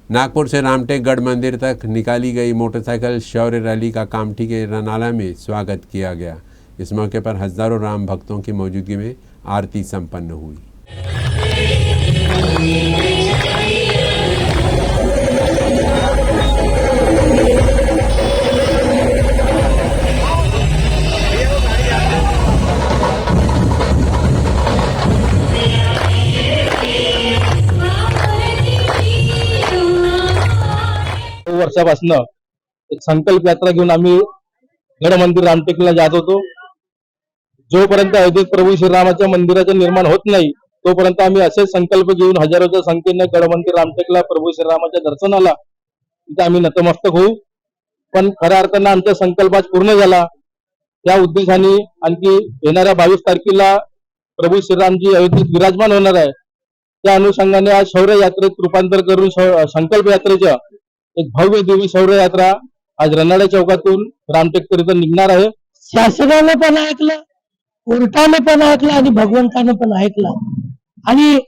नागपुर से रामटेक गढ़ मंदिर तक निकाली गई मोटरसाइकिल शौर्य रैली का कामठी के रनाला में स्वागत किया गया। इस मौके पर हजारों राम भक्तों की मौजूदगी में आरती संपन्न हुई। वर्षापासून एक संकल्प यात्रा घेऊन आम्ही गड मंदिर रामटेकला जात होतो। जोपर्यंत अयोध्येत प्रभू श्रीरामाच्या मंदिराचं निर्माण होत नाही तोपर्यंत आम्ही असे संकल्प घेऊन हजारोच्या संख्येने गड मंदिर रामटेकला प्रभू श्रीरामाच्या दर्शनाला तिथे आम्ही नतमस्तक होऊ। पण खऱ्या अर्थानं आमचा संकल्प आज पूर्ण झाला। त्या उद्देशाने आणखी येणाऱ्या 22 तारखेला प्रभू श्रीरामजी अयोध्येत विराजमान होणार आहे। त्या अनुषंगाने आज शौर्य यात्रेत रूपांतर करून संकल्प यात्रेच्या एक भव्य दिव्य शौर्य यात्रा आज रनाळा चौकातून रामटेकपर्यंत निघणार आहे। शासनाने पण ऐकलं, कोर्टाने पण ऐकलं आणि भगवंताने पण ऐकलं आणि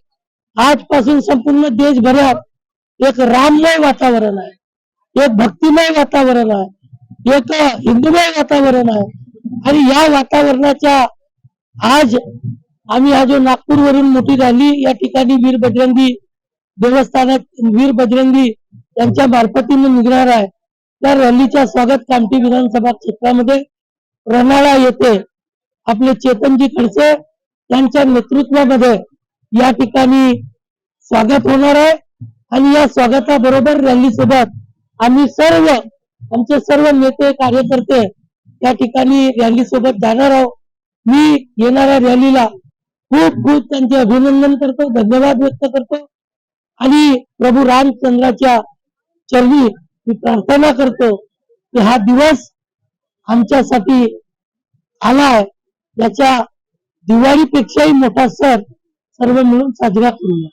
आजपासून संपूर्ण देशभरात एक राममय वातावरण आहे, एक भक्तिमय वातावरण आहे, एक हिंदूमय वातावरण आहे। आणि या वातावरणाच्या आज आम्ही हा जो नागपूरवरून मोठी रॅली या ठिकाणी वीर बजरंगी देवस्थानात वीर बजरंगी यांच्या मार्फतीने निघणार आहे। त्या रॅलीच्या स्वागत कामठी विधानसभा क्षेत्रामध्ये रनाळा येथे आपले चेतनजी खडसे यांच्या नेतृत्वामध्ये या ठिकाणी स्वागत होणार आहे। आणि या स्वागताबरोबर रॅली सोबत आम्ही आमचे सर्व नेते कार्यकर्ते या ठिकाणी रॅली सोबत जाणार आहोत। मी येणाऱ्या रॅलीला खूप खूप त्यांचे अभिनंदन करतो, धन्यवाद व्यक्त करतो आणि प्रभू रामचंद्राच्या चरणी मी प्रार्थना करतो की हा दिवस आमच्यासाठी आलाय, याच्या दिवाळीपेक्षाही मोठा सण सर्व मिळून साजरा करूया।